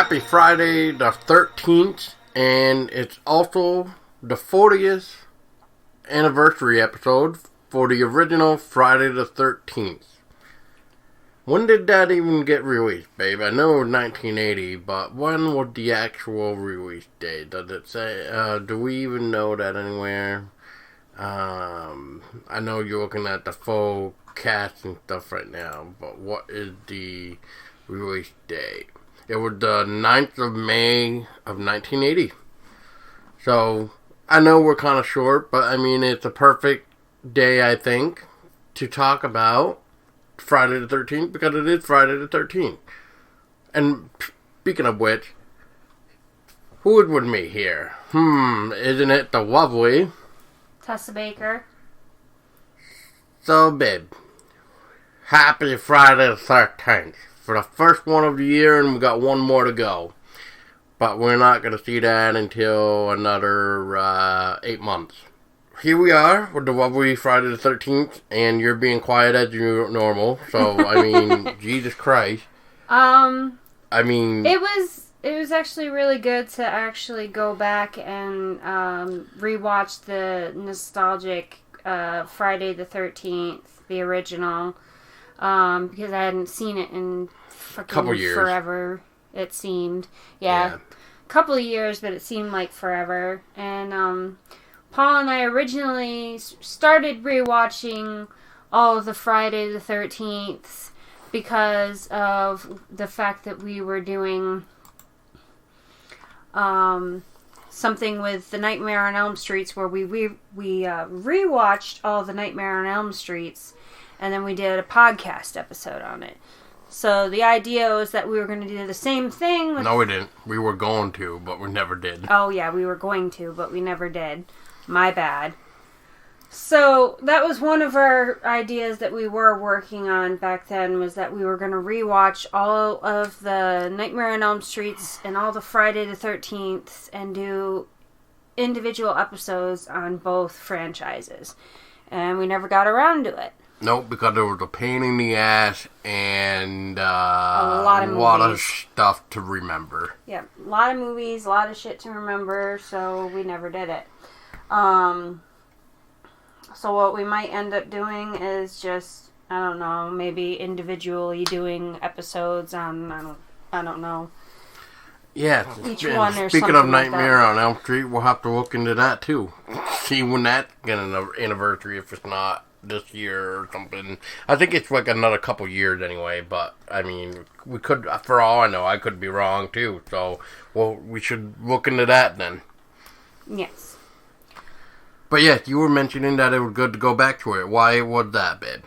Happy Friday the 13th, and it's also the 40th anniversary episode for the original Friday the 13th. When did that even get released, babe? I know it was 1980, but when was the actual release date? Does it say, do we even know that anywhere? I know you're looking at the full cast and stuff right now, but what is the release date? It was the 9th of May of 1980. So, I know we're kind of short, but I mean, it's a perfect day, I think, to talk about Friday the 13th, because it is Friday the 13th. And speaking of which, who is with me here? Isn't it the lovely Tessa Baker? So, babe, happy Friday the 13th. For the first one of the year, and we got one more to go. But we're not going to see that until another 8 months. Here we are with the lovely Friday the 13th, and you're being quiet as normal. So, I mean, Jesus Christ. I mean, it was actually really good to actually go back and rewatch the nostalgic Friday the 13th, the original, because I hadn't seen it in couple years. Forever. It seemed, yeah, couple of years, but it seemed like forever. And Paul and I originally started rewatching all of the Friday the 13th because of the fact that we were doing something with the Nightmare on Elm Streets, where we rewatched all the Nightmare on Elm Streets, and then we did a podcast episode on it. So the idea was that we were going to do the same thing. No, we didn't. We were going to, but we never did. Oh, yeah, we were going to, but we never did. My bad. So that was one of our ideas that we were working on back then, was that we were going to rewatch all of the Nightmare on Elm Streets and all the Friday the 13th and do individual episodes on both franchises. And we never got around to it. Nope, because there was a pain in the ass and a lot of stuff to remember. Yeah, a lot of movies, a lot of shit to remember, so we never did it. So what we might end up doing is just, I don't know, maybe individually doing episodes on, I don't know. Yeah, each one or speaking of like Nightmare on Elm Street, we'll have to look into that too. See when that's gonna anniversary, if it's not this year or something. I think it's like another couple years anyway, but I mean, we could, for all I know, I could be wrong too. So, well, we should look into that then. Yes. But yes, you were mentioning that it was good to go back to it. Why was that, babe?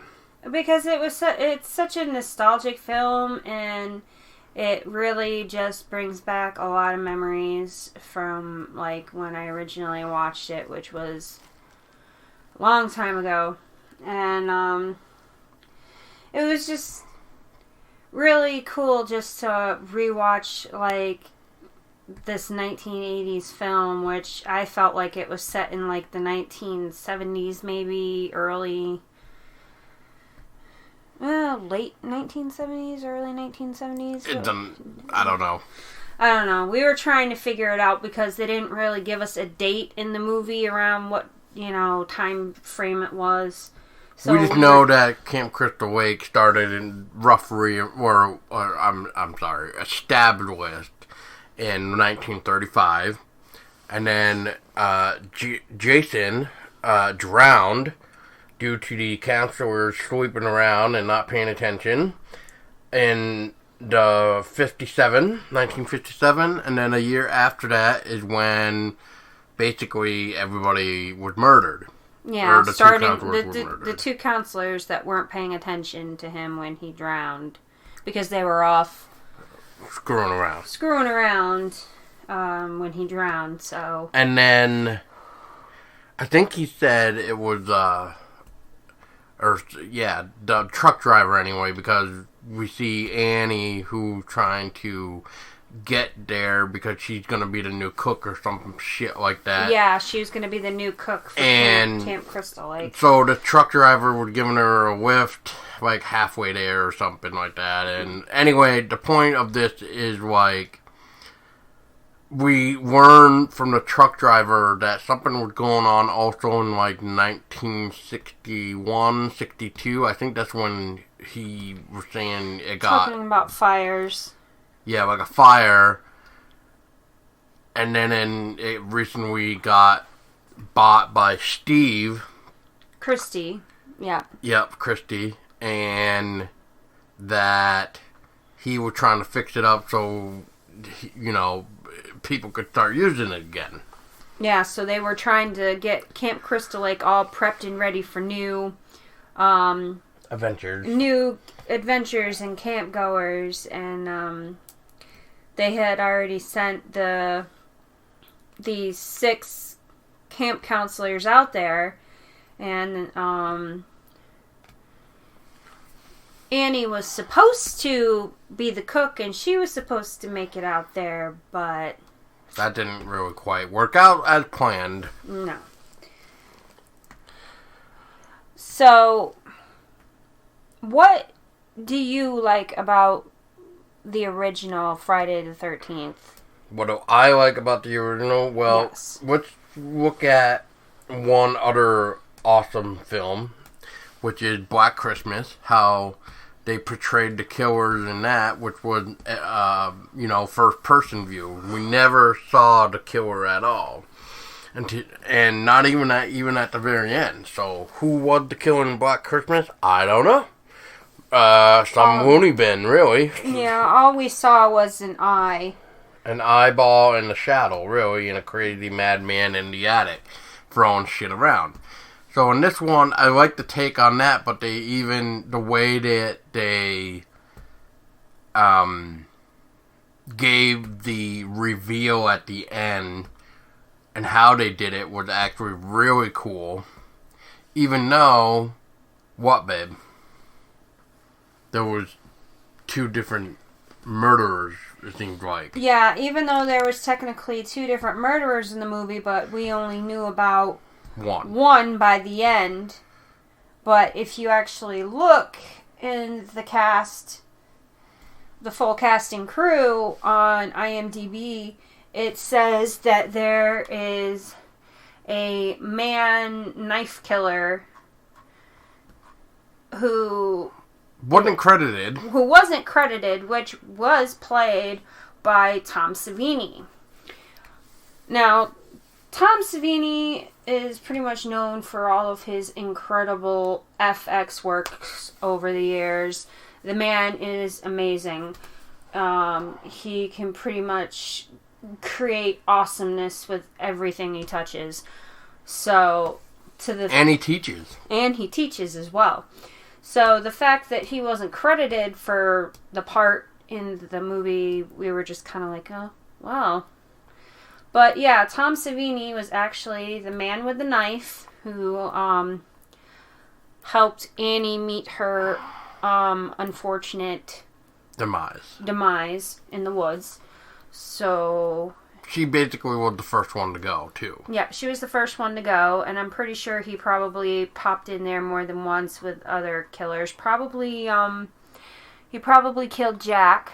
Because it's such a nostalgic film, and it really just brings back a lot of memories from like when I originally watched it, which was a long time ago. And it was just really cool just to rewatch like this 1980s film, which I felt like it was set in like the 1970s, maybe early late 1970s, early 1970s. I don't know. I don't know. We were trying to figure it out because they didn't really give us a date in the movie around what, time frame it was. So we just know that Camp Crystal Lake started in established in 1935, and then Jason drowned due to the counselors sleeping around and not paying attention in the 1957, and then a year after that is when basically everybody was murdered. Yeah, starting the two counselors that weren't paying attention to him when he drowned because they were off screwing around when he drowned. So, and then I think he said it was the truck driver anyway, because we see Annie who's trying to get there because she's going to be the new cook or some shit like that. Yeah, she was going to be the new cook for Camp Crystal Lake. So the truck driver was giving her a lift like halfway there or something like that. And anyway, the point of this is like we learned from the truck driver that something was going on also in like 1961, 62. I think that's when he was saying it got... Talking about fires. Yeah, like a fire. And then it recently got bought by Steve. Christie. Yeah. Yep, Christie. And that he was trying to fix it up so, people could start using it again. Yeah, so they were trying to get Camp Crystal Lake all prepped and ready for new adventures. New adventures and camp goers, and they had already sent these 6 camp counselors out there, and Annie was supposed to be the cook, and she was supposed to make it out there, but that didn't really quite work out as planned. No. So, what do you like about the original Friday the 13th? What do I like about the original? Well, yes. Let's look at one other awesome film, which is Black Christmas. How they portrayed the killers in that, which was, first-person view. We never saw the killer at all. And not even at the very end. So, who was the killer in Black Christmas? I don't know. Some loony bin, really. Yeah, all we saw was an eye. An eyeball in the shadow, really, and a crazy madman in the attic throwing shit around. So in this one, I like the take on that, but the way that they gave the reveal at the end and how they did it was actually really cool. Even though, what, babe? There was 2 different murderers, it seems like. Yeah, even though there was technically 2 different murderers in the movie, but we only knew about one by the end. But if you actually look in the cast, the full cast and crew on IMDb, it says that there is a man knife killer who wasn't credited, which was played by Tom Savini. Now, Tom Savini is pretty much known for all of his incredible FX works over the years. The man is amazing. He can pretty much create awesomeness with everything he touches. And he teaches. And he teaches as well. So the fact that he wasn't credited for the part in the movie, we were just kind of like, oh, wow. But yeah, Tom Savini was actually the man with the knife who helped Annie meet her unfortunate demise in the woods. So she basically was the first one to go, too. Yeah, she was the first one to go, and I'm pretty sure he probably popped in there more than once with other killers. He probably killed Jack.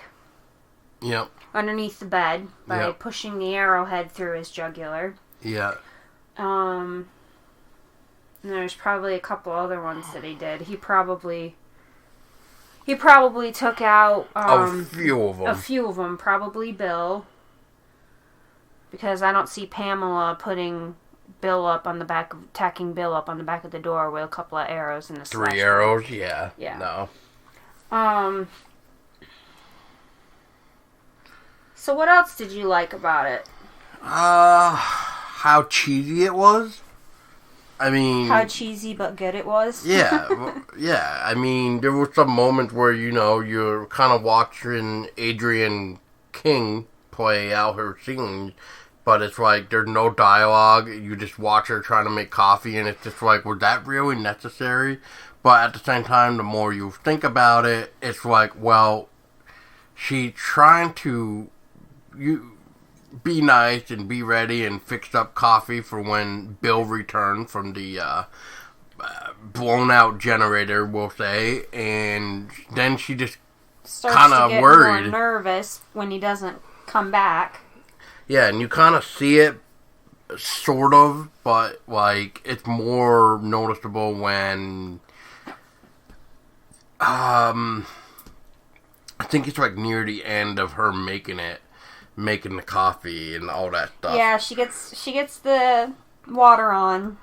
Yep. Underneath the bed by pushing the arrowhead through his jugular. Yeah. And there's probably a couple other ones that he did. He probably took out a few of them. A few of them, probably Bill. Because I don't see Pamela tacking Bill up on the back of the door with a couple of arrows in the 3 arrows, yeah. No. So what else did you like about it? How cheesy it was. I mean... How cheesy but good it was? Yeah. Yeah. I mean, there were some moments where, you're kind of watching Adrienne King play out her scenes, but it's like, there's no dialogue. You just watch her trying to make coffee, and it's just like, was that really necessary? But at the same time, the more you think about it, it's like, well, she's trying to be nice and be ready and fix up coffee for when Bill returned from the blown out generator, we'll say, and then she just kind of worried, more nervous when he doesn't come back. Yeah, and you kind of see it, sort of, but, like, it's more noticeable when, I think it's, like, near the end of her making the coffee and all that stuff. Yeah, she gets the water on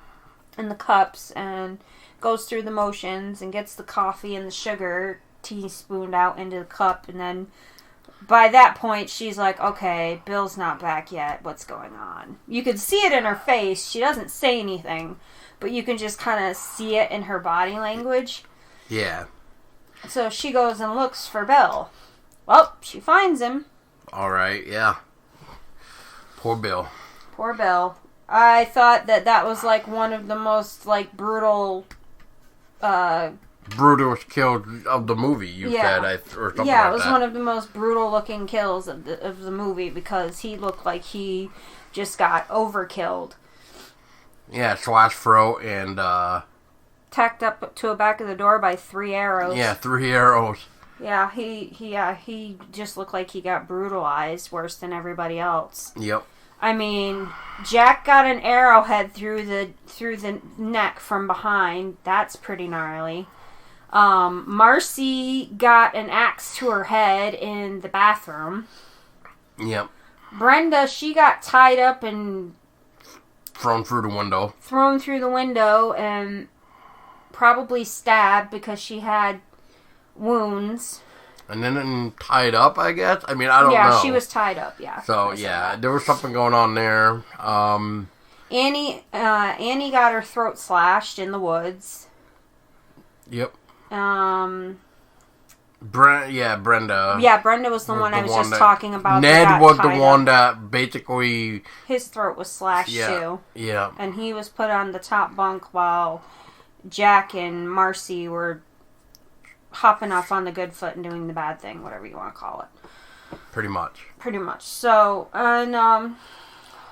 in the cups and goes through the motions and gets the coffee and the sugar teaspooned out into the cup, and then by that point she's like, okay, Bill's not back yet, what's going on? You can see it in her face. She doesn't say anything, but you can just kind of see it in her body language. Yeah. So she goes and looks for Bill. Well, she finds him. Alright, yeah. Poor Bill. Poor Bill. I thought that was like one of the most like brutal brutals kills of the movie, you said, or something yeah, like it was that. one of the most brutal looking kills of the movie, because he looked like he just got overkilled. Yeah, slash throat and tacked up to the back of the door by 3 arrows. Yeah, 3 arrows. Yeah, he just looked like he got brutalized worse than everybody else. Yep. I mean, Jack got an arrowhead through the neck from behind. That's pretty gnarly. Marcy got an axe to her head in the bathroom. Yep. Brenda, she got tied up and thrown through the window and probably stabbed because she had wounds. And then tied up, I guess? I mean, I don't know. Yeah, she was tied up, yeah. So, yeah, there was something going on there. Annie got her throat slashed in the woods. Yep. Brenda. Yeah, Brenda was the one I was just talking about. Ned was the one that basically... his throat was slashed, too. Yeah. And he was put on the top bunk while Jack and Marcy were hopping off on the good foot and doing the bad thing, whatever you want to call it. Pretty much. So, and,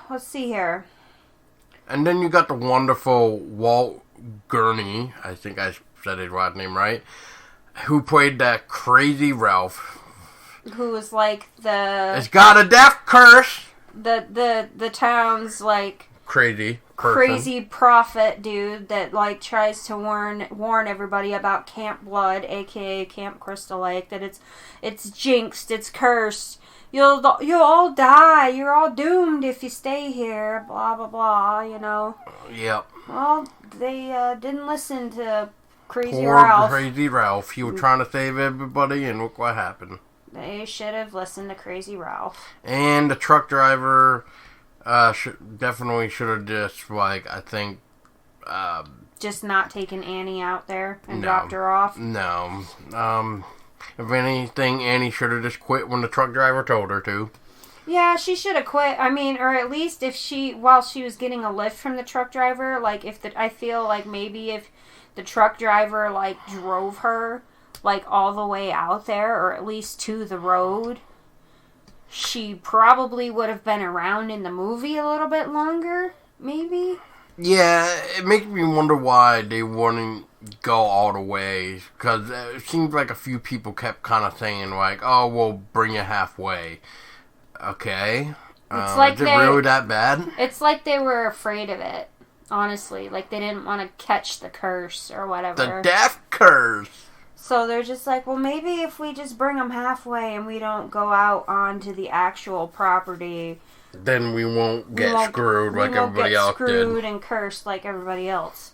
let's see here. And then you got the wonderful Walt Gurney, I think I said his last name right, who played that crazy Ralph. Who was like It's got a death curse! The town's, like... crazy prophet dude that like tries to warn everybody about Camp Blood, aka Camp Crystal Lake, that it's jinxed, it's cursed. You'll all die. You're all doomed if you stay here. Blah blah blah. You know. Yep. Well, they didn't listen to Crazy Poor Ralph. Crazy Ralph. He was trying to save everybody, and look what happened. They should have listened to Crazy Ralph. And the truck driver. Definitely should have just, like, I think, just not taken Annie out there and dropped her off? No. If anything, Annie should have just quit when the truck driver told her to. Yeah, she should have quit. I mean, or at least while she was getting a lift from the truck driver, like, I feel like maybe if the truck driver, like, drove her, like, all the way out there, or at least to the road, she probably would have been around in the movie a little bit longer, maybe? Yeah, it makes me wonder why they wouldn't go all the way, because it seems like a few people kept kind of saying, like, oh, we'll bring you halfway. Okay. It's like is it really that bad? It's like they were afraid of it, honestly. Like, they didn't want to catch the curse or whatever. The death curse! So they're just like, well, maybe if we just bring them halfway and we don't go out onto the actual property, then we won't get screwed like everybody else did. Screwed and cursed like everybody else.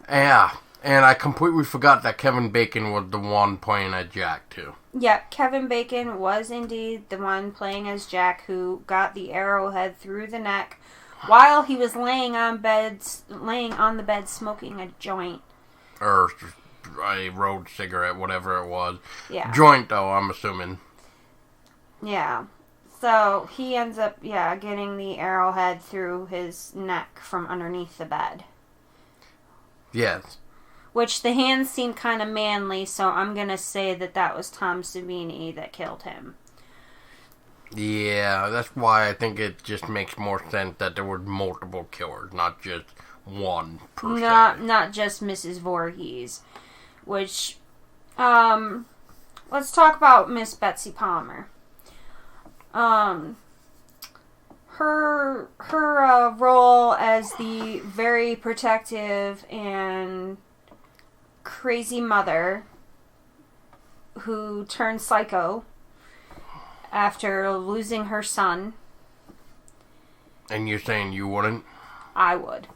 Yeah, and I completely forgot that Kevin Bacon was the one playing as Jack, too. Yeah, Kevin Bacon was indeed the one playing as Jack who got the arrowhead through the neck while he was laying on the bed smoking a joint. Or a road cigarette, whatever it was. Yeah. Joint, though, I'm assuming. Yeah. So, he ends up, getting the arrowhead through his neck from underneath the bed. Yes. Which the hands seem kind of manly, so I'm going to say that was Tom Savini that killed him. Yeah, that's why I think it just makes more sense that there were multiple killers, not just one per se. Not just Mrs. Voorhees. Which, let's talk about Miss Betsy Palmer. Her role as the very protective and crazy mother who turned psycho after losing her son. And you're saying you wouldn't? I would.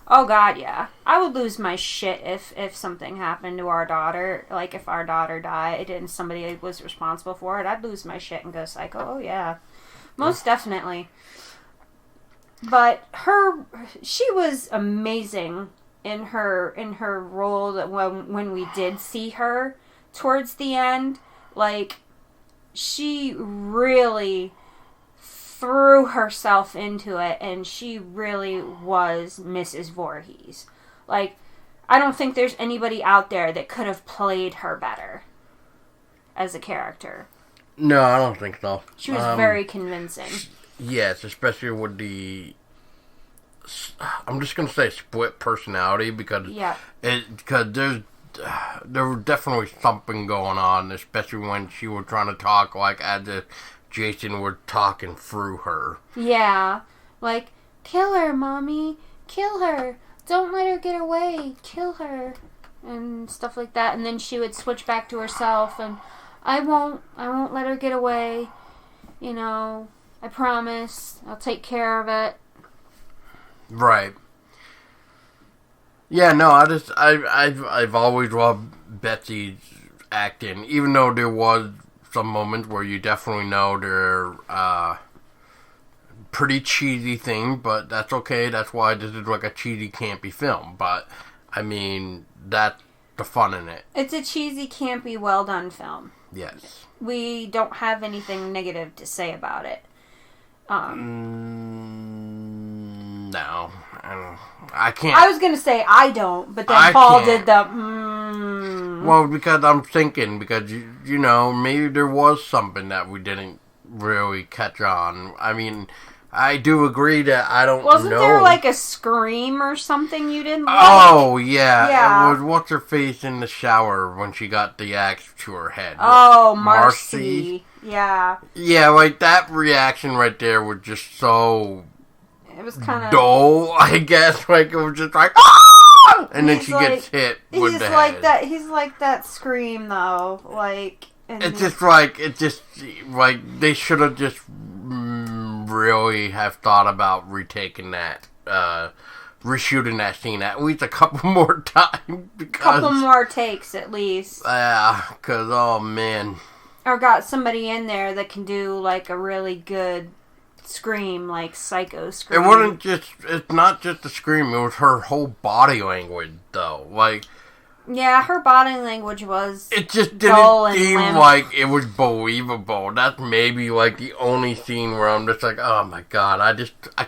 Oh God, yeah. I would lose my shit if something happened to our daughter. Like if our daughter died and somebody was responsible for it, I'd lose my shit and go psycho. Oh yeah. Most definitely. But she was amazing in her role that when we did see her towards the end. Like, she really threw herself into it, and she really was Mrs. Voorhees. Like, I don't think there's anybody out there that could have played her better as a character. No, I don't think so. She was very convincing. Yes, especially with the... I'm just going to say split personality, because there was definitely something going on, especially when she was trying to talk like as if Jason was talking through her. Yeah. Like, kill her, Mommy. Kill her. Don't let her get away. Kill her. And stuff like that. And then she would switch back to herself and, I won't let her get away. You know, I promise. I'll take care of it. Right. Yeah, no, I've always loved Betsy's acting, even though there was some moments where you definitely know they're pretty cheesy thing, but that's okay. That's why this is like a cheesy, campy film. But I mean, that's the fun in it. It's a cheesy, campy, well done film. Yes. We don't have anything negative to say about it. No, I can't. I was gonna say I don't, but then Paul did the. Well, because I'm thinking, because you know, maybe there was something that we didn't really catch on. I mean, I do agree that I don't know. Wasn't there like a scream or something you didn't like? Oh, yeah. It was what's her face in the shower when she got the axe to her head. Oh, Marcy. Yeah. Yeah, like that reaction right there was just so... It was kind of... dull, I guess. Like, it was just like... Ah! And then she gets hit with the head. He's like that scream, though. Like... It's just like... They should have just... really have thought about retaking that, reshooting that scene at least a couple more times. Couple more takes, at least. Yeah, because, oh, man. Or got somebody in there that can do, like, a really good scream, like psycho scream. It's not just the scream, it was her whole body language, though. Like... Yeah, her body language was it just didn't seem like it was believable. That's maybe like the only scene where I'm just like, oh my god, I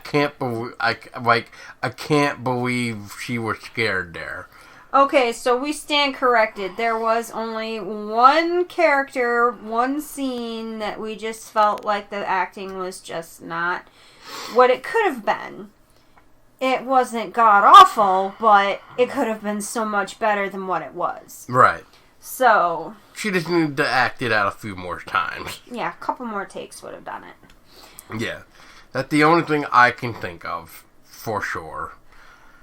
can't believe she was scared there. Okay, so we stand corrected. There was only one character, one scene that we just felt like the acting was just not what it could have been. It wasn't god-awful, but it could have been so much better than what it was. Right. So... she just needed to act it out a few more times. Yeah, a couple more takes would have done it. Yeah. That's the only thing I can think of, for sure.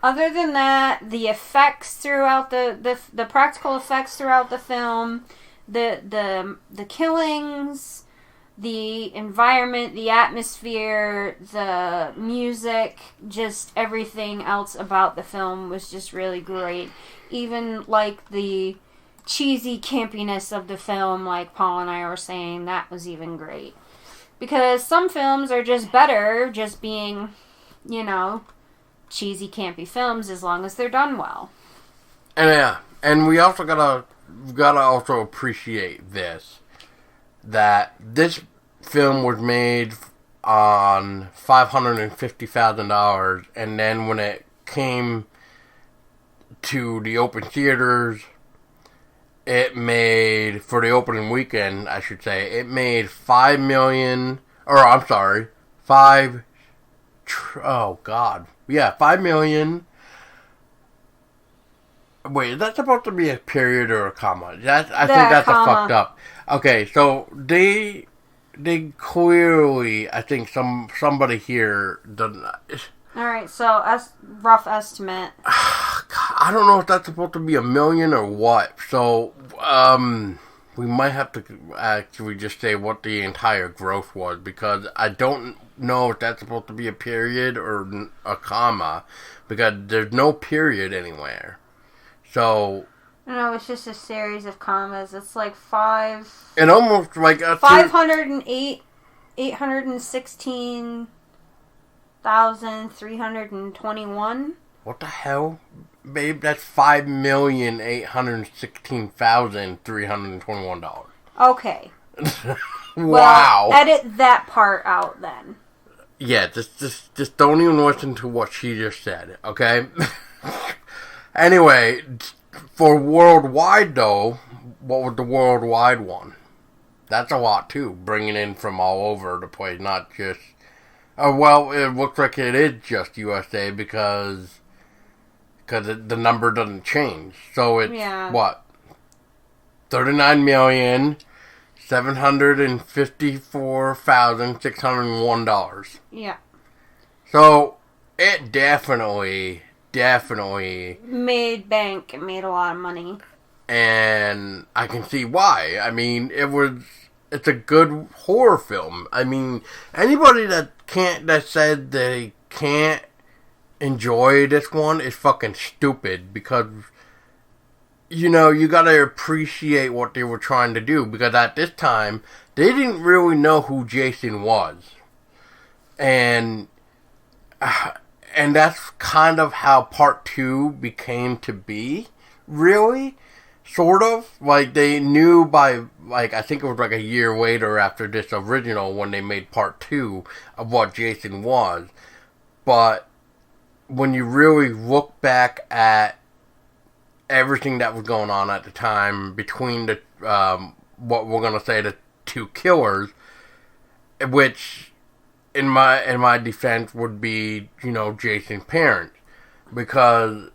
Other than that, the effects throughout the practical effects throughout the film, the killings... the environment, the atmosphere, the music, just everything else about the film was just really great. Even, like, the cheesy campiness of the film, like Paul and I were saying, that was even great. Because some films are just better just being, you know, cheesy, campy films as long as they're done well. And yeah, and we also gotta also appreciate this. That this film was made on $550,000, and then when it came to the open theaters, it made, for the opening weekend, I should say, it made $5 million, or I'm sorry, $5 million. Wait, is that supposed to be a period or a comma? I think that's a fucked up. Okay, so they they clearly, I think somebody here doesn't. Alright, so rough estimate. I don't know if that's supposed to be $1 million or what. So, we might have to actually just say what the entire growth was, because I don't know if that's supposed to be a period or a comma, because there's no period anywhere. So, no, it's just a series of commas. It's like five. And almost like 508, 816,321. What the hell? Babe, that's $5,816,321. Okay. Wow. Well, edit that part out then. Yeah, just don't even listen to what she just said, okay? Anyway, for worldwide though, what was the worldwide one? That's a lot too, bringing in from all over the place, not just... well, it looks like it is just USA because the number doesn't change. So it's, what? $39,754,601. Yeah. So it definitely made bank. It made a lot of money. And I can see why. I mean, it's a good horror film. I mean, anybody that said they can't enjoy this one is fucking stupid, because, you know, you gotta appreciate what they were trying to do, because at this time, they didn't really know who Jason was. And that's kind of how part 2 became to be, really. Sort of. Like, they knew by, like, I think it was like a year later after this original when they made part 2 of what Jason was. But when you really look back at everything that was going on at the time between the, what we're going to say, the two killers, which, in my defense, would be, you know, Jason's parents. Because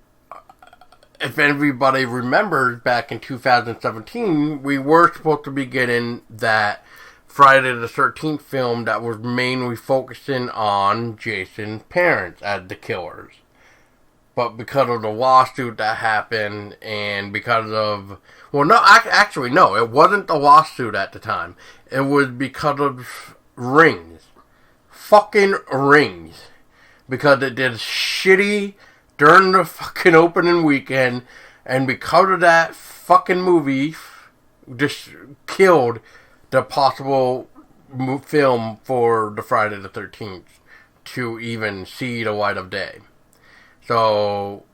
if everybody remembers, back in 2017, we were supposed to be getting that Friday the 13th film that was mainly focusing on Jason's parents as the killers. But because of the lawsuit that happened, and because of... Well, no, actually, no, it wasn't the lawsuit at the time. It was because of Rings. Fucking Rings. Because it did shitty during the fucking opening weekend, and because of that fucking movie, just killed the possible film for the Friday the 13th to even see the light of day. So,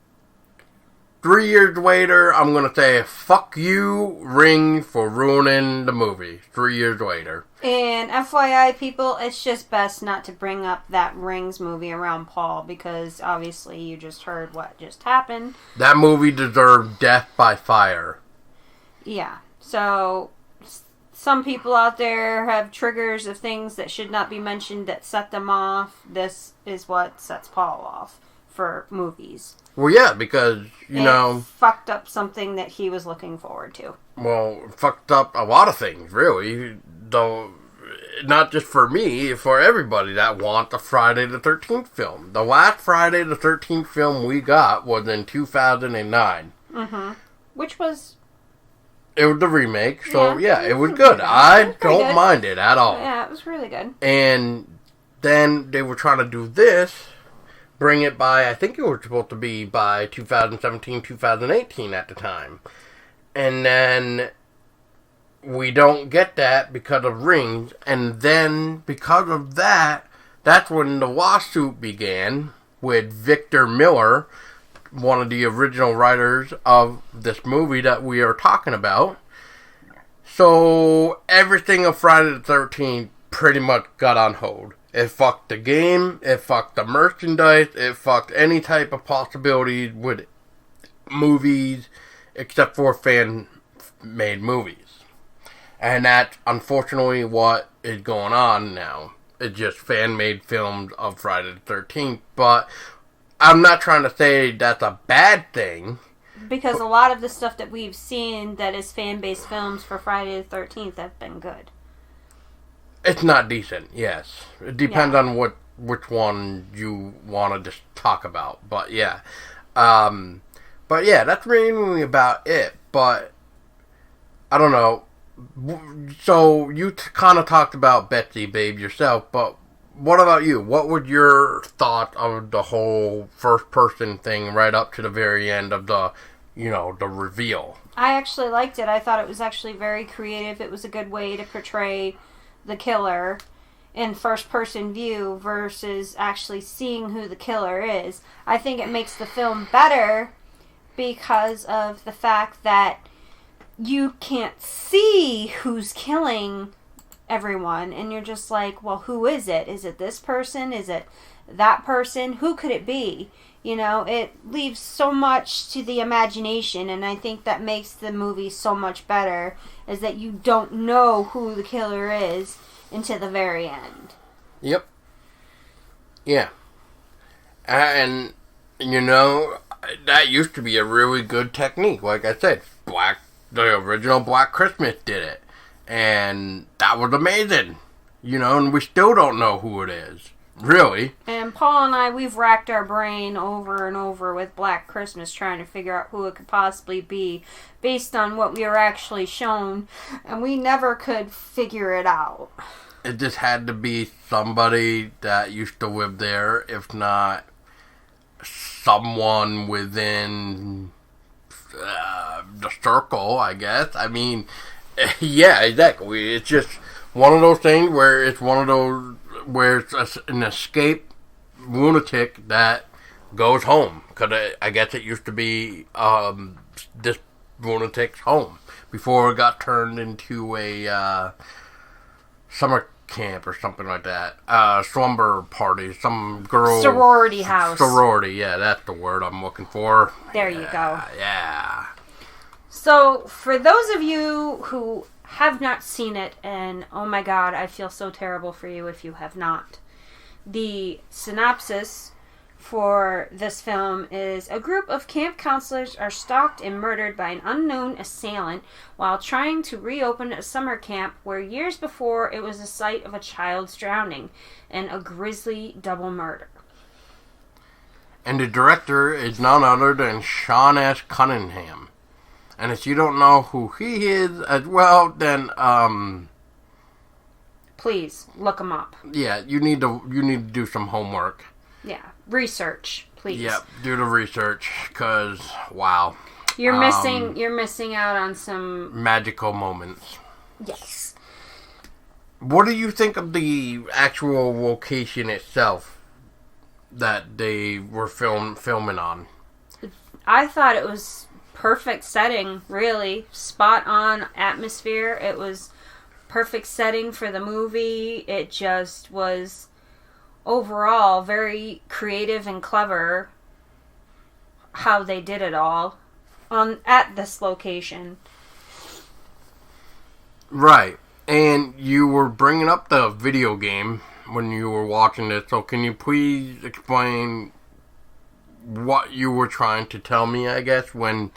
3 years later, I'm going to say, fuck you, Ring, for ruining the movie. 3 years later. And FYI, people, it's just best not to bring up that Rings movie around Paul, because obviously you just heard what just happened. That movie deserved death by fire. Yeah. So, some people out there have triggers of things that should not be mentioned that set them off. This is what sets Paul off for movies. Well, yeah, because, you know... fucked up something that he was looking forward to. Well, fucked up a lot of things, really. Though, not just for me, for everybody that wants a Friday the 13th film. The last Friday the 13th film we got was in 2009. Mm-hmm. Which was... It was the remake, so yeah, it was good. I don't mind it at all. Yeah, it was really good. And then they were trying to do this, bring it by, I think it was supposed to be by 2017, 2018 at the time. And then we don't get that because of Rings. And then because of that, that's when the lawsuit began with Victor Miller, one of the original writers of this movie that we are talking about. So everything of Friday the 13th pretty much got on hold. It fucked the game, it fucked the merchandise, it fucked any type of possibilities with movies except for fan-made movies. And that's unfortunately what is going on now. It's just fan-made films of Friday the 13th, but I'm not trying to say that's a bad thing. Because a lot of the stuff that we've seen that is fan-based films for Friday the 13th have been good. It's not decent, yes. It depends on which one you want to just talk about. But yeah. But yeah, that's mainly about it. But I don't know. So you kind of talked about Betsy, babe, yourself. But what about you? What would your thought of the whole first-person thing right up to the very end of the reveal? I actually liked it. I thought it was actually very creative. It was a good way to portray the killer in first-person view versus actually seeing who the killer is. I think it makes the film better because of the fact that you can't see who's killing everyone, and you're just like, well, who is it? Is it this person? Is it that person? Who could it be? It leaves so much to the imagination, and I think that makes the movie so much better, is that you don't know who the killer is until the very end. Yep. Yeah. And, that used to be a really good technique. Like I said, the original Black Christmas did it. And that was amazing. And we still don't know who it is. Really. And Paul and I, we've racked our brain over and over with Black Christmas trying to figure out who it could possibly be based on what we were actually shown. And we never could figure it out. It just had to be somebody that used to live there, if not someone within the circle, I guess. I mean, yeah, exactly. It's just one of those things where it's an escaped lunatic that goes home. Because I guess it used to be this lunatic's home before it got turned into a summer camp or something like that. Slumber party. Some girl... Sorority house. Sorority, yeah, that's the word I'm looking for. There you go. Yeah. So, for those of you who have not seen it, and oh my god, I feel so terrible for you if you have not. The synopsis for this film is: a group of camp counselors are stalked and murdered by an unknown assailant while trying to reopen a summer camp where years before it was the site of a child's drowning and a grisly double murder. And the director is none other than Sean Cunningham. And if you don't know who he is as well, then please look him up. Yeah, you need to do some homework. Yeah, research, please. Yep, do the research, because wow, you're missing out on some magical moments. Yes. What do you think of the actual location itself that they were filming on? I thought it was perfect setting, really. Spot on atmosphere. It was perfect setting for the movie. It just was overall very creative and clever how they did it all at this location. Right. And you were bringing up the video game when you were watching this, so can you please explain what you were trying to tell me, I guess, when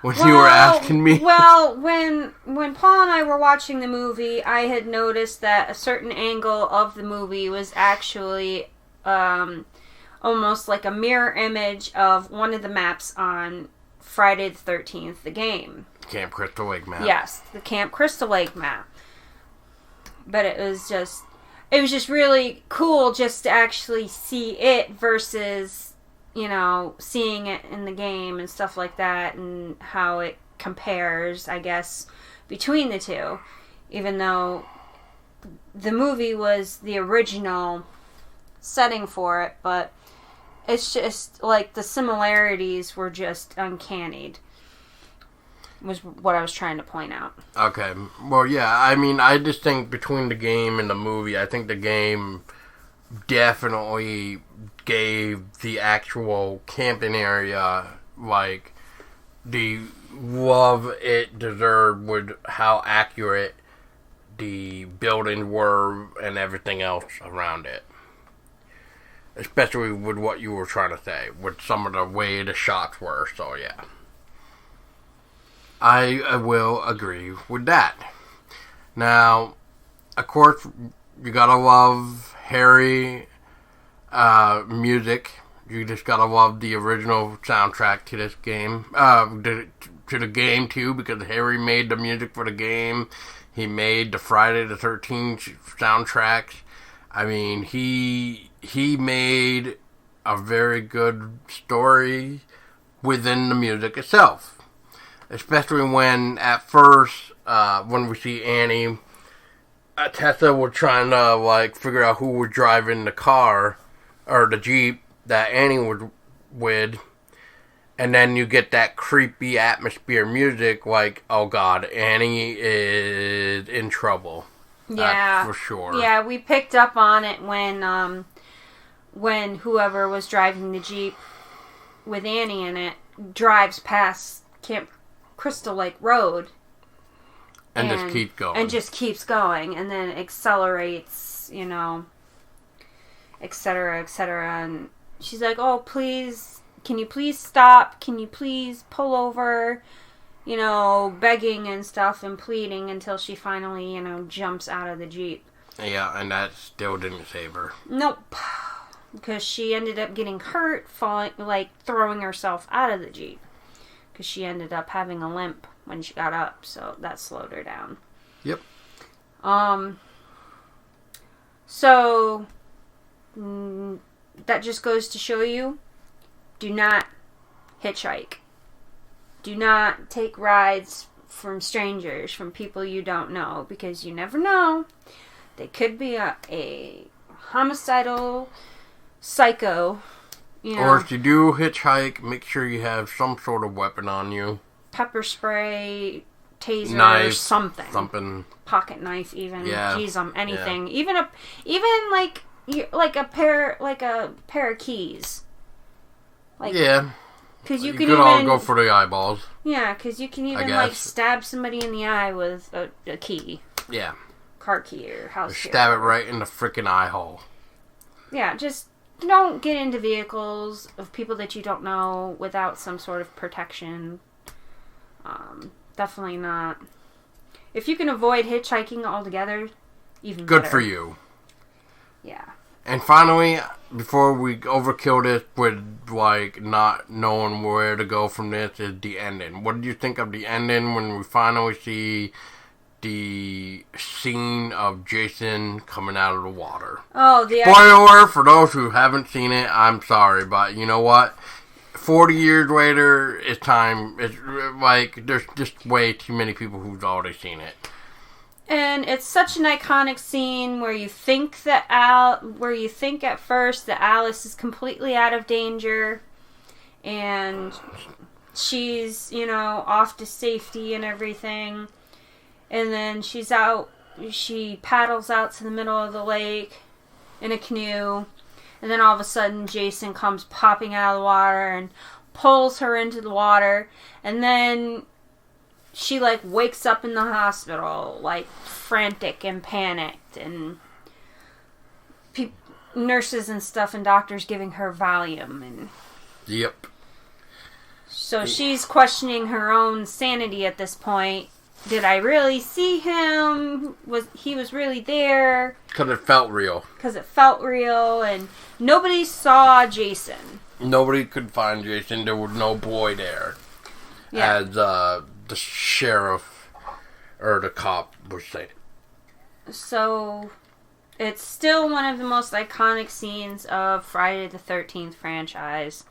you were asking me? Well, when Paul and I were watching the movie, I had noticed that a certain angle of the movie was actually almost like a mirror image of one of the maps on Friday the 13th, the game. Camp Crystal Lake map. Yes, the Camp Crystal Lake map. But it was just really cool just to actually see it versus, seeing it in the game and stuff like that, and how it compares, I guess, between the two. Even though the movie was the original setting for it, but it's just like the similarities were just uncanny, was what I was trying to point out. Okay. Well, yeah, I mean, I just think between the game and the movie, I think the game definitely gave the actual camping area, like, the love it deserved with how accurate the buildings were and everything else around it. Especially with what you were trying to say, with some of the way the shots were, so yeah. I will agree with that. Now, of course, You gotta love Harry music. You just gotta love the original soundtrack to this game. To the game, too, because Harry made the music for the game. He made the Friday the 13th soundtracks. I mean, he made a very good story within the music itself. Especially when, at first, when we see Annie, Tessa was trying to, like, figure out who was driving the car, or the Jeep, that Annie was with, and then you get that creepy atmosphere music, like, oh god, Annie is in trouble. Yeah. That's for sure. Yeah, we picked up on it when whoever was driving the Jeep with Annie in it drives past Camp Crystal Lake Road. And just keeps going. And just keeps going, and then accelerates, you know, etc., etc., and she's like, oh, please, can you please stop? Can you please pull over? You know, begging and stuff and pleading until she finally, you know, jumps out of the Jeep. Yeah, and that still didn't save her. Nope. Because she ended up getting hurt, falling, like, throwing herself out of the Jeep. Because she ended up having a limp when she got up, so that slowed her down. Yep. So... that just goes to show you, do not hitchhike. Do not take rides from strangers, from people you don't know, because you never know. They could be a homicidal psycho. You know, or if you do hitchhike, make sure you have some sort of weapon on you. Pepper spray, taser, knife, something. Pocket knife, even. Yeah. Jeez, anything. Yeah. Even like a pair of keys. Like, yeah. Because you could even all go for the eyeballs. Yeah, because you can even like stab somebody in the eye with a key. Yeah. Car key or house key. Stab it right in the freaking eye hole. Yeah, just don't get into vehicles of people that you don't know without some sort of protection. Definitely not. If you can avoid hitchhiking altogether, even good better. for you. Yeah. And finally, before we overkill this with, like, not knowing where to go from this, is the ending. What did you think of the ending when we finally see the scene of Jason coming out of the water? Oh, spoiler for those who haven't seen it. I'm sorry, but you know what? 40 years later, it's time. It's like there's just way too many people who've already seen it. And it's such an iconic scene where you think at first that Alice is completely out of danger, and she's, you know, off to safety and everything. And then she's out. She paddles out to the middle of the lake in a canoe, and then all of a sudden Jason comes popping out of the water and pulls her into the water, and then she, like, wakes up in the hospital, like, frantic and panicked, and nurses and stuff and doctors giving her Valium, and... Yep. So she's questioning her own sanity at this point. Did I really see him? He was really there? Because it felt real. And nobody saw Jason. Nobody could find Jason. There was no boy there. Yeah. As, the sheriff or the cop would say. So, it's still one of the most iconic scenes of Friday the 13th franchise.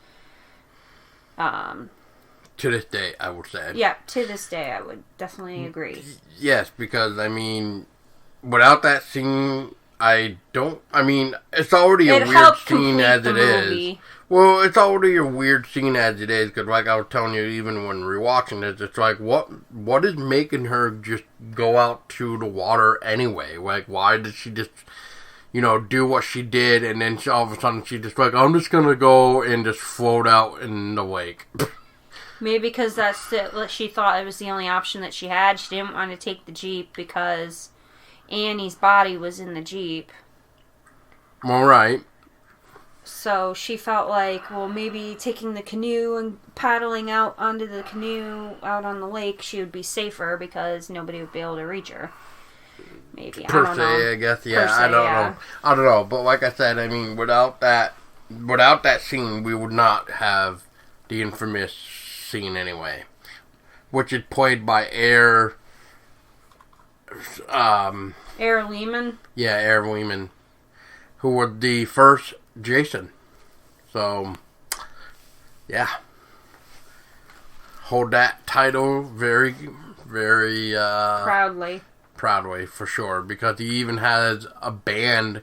To this day, I would say. Yeah, to this day, I would definitely agree. Yes, because, I mean, without that scene, it's already a weird scene as it is. Well, it's already a weird scene as it is, because like I was telling you, even when rewatching this, it's like, what is making her just go out to the water anyway? Like, why did she just, you know, do what she did, and then all of a sudden she's just like, I'm just gonna go and just float out in the lake. Maybe because that's it. She thought it was the only option that she had. She didn't want to take the Jeep because Annie's body was in the Jeep. All right. So she felt like, well, maybe taking the canoe and paddling out onto the canoe out on the lake, she would be safer because nobody would be able to reach her. maybe. Per I don't know. se, I guess. Yeah, Per se, I don't yeah. know. I don't know. But like I said, I mean, without that scene, we would not have the infamous scene anyway, which is played by Air Lehman. Yeah, Air Lehman, who was the first Jason. So, yeah. Hold that title very, very Proudly, for sure. Because he even has a band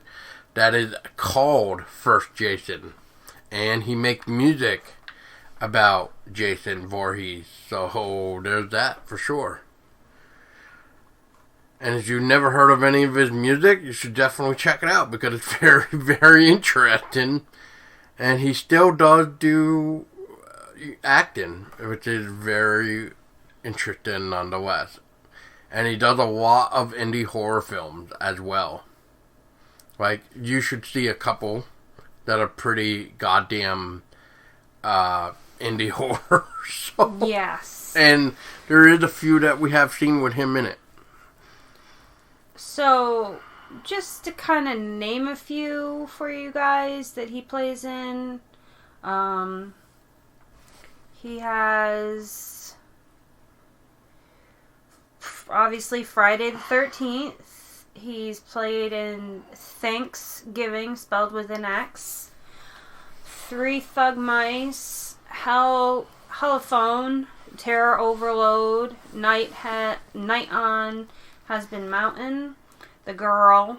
that is called First Jason. And he makes music about Jason Voorhees. So, there's that for sure. And if you've never heard of any of his music, you should definitely check it out because it's very, very interesting. And he still does do acting, which is very interesting nonetheless. And he does a lot of indie horror films as well. Like, you should see a couple that are pretty goddamn indie horror. So, yes. and there is a few that we have seen with him in it. So, just to kind of name a few for you guys that he plays in, he has obviously Friday the 13th. He's played in Thanksgiving, spelled with an X, Three Thug Mice, Heliphone, Terror Overload, Night on Husband Mountain, The Girl,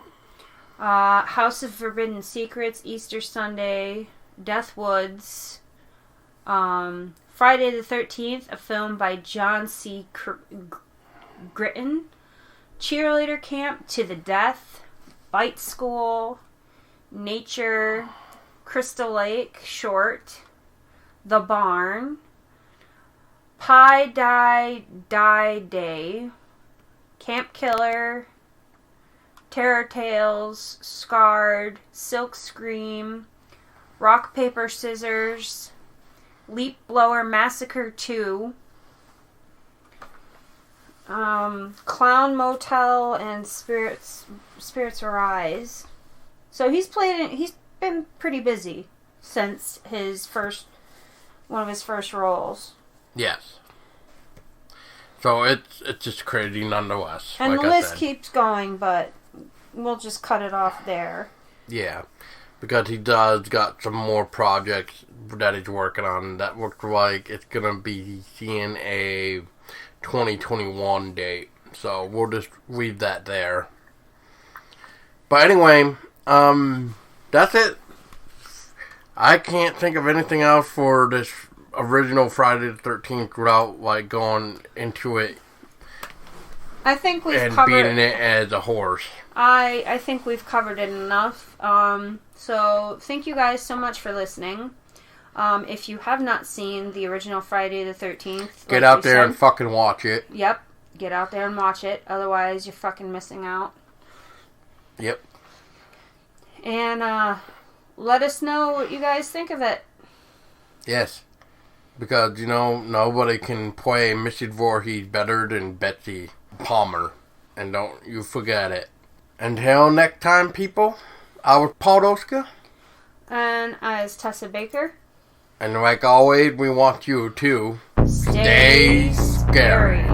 House of Forbidden Secrets, Easter Sunday, Death Woods, Friday the 13th, a film by John C. Gritton, Cheerleader Camp, To the Death, Bite School, Nature, Crystal Lake, Short, The Barn, Pie Die Day, Camp Killer, Terror Tales, Scarred, Silk Scream, Rock, Paper, Scissors, Leap Blower Massacre 2, Clown Motel, and Spirits Arise. So he's been pretty busy since one of his first roles. Yes. So it's just crazy nonetheless. And like the I list said. keeps going, but we'll just cut it off there. Yeah. Because he does got some more projects that he's working on that looks like it's going to be seeing a 2021 date. So we'll just leave that there. But anyway, that's it. I can't think of anything else for this original Friday the 13th without like going into it. I think we've and covered beating it as a horse. I think we've covered it enough. So thank you guys so much for listening. If you have not seen the original Friday the 13th, get out there and fucking watch it. Yep, get out there and watch it. Otherwise, you're fucking missing out. Yep. And let us know what you guys think of it. Yes. Because, nobody can play Mrs. Voorhees better than Betsy Palmer. And don't you forget it. Until next time, people, I was Paul Doska. And I was Tessa Baker. And like always, we want you to stay scary.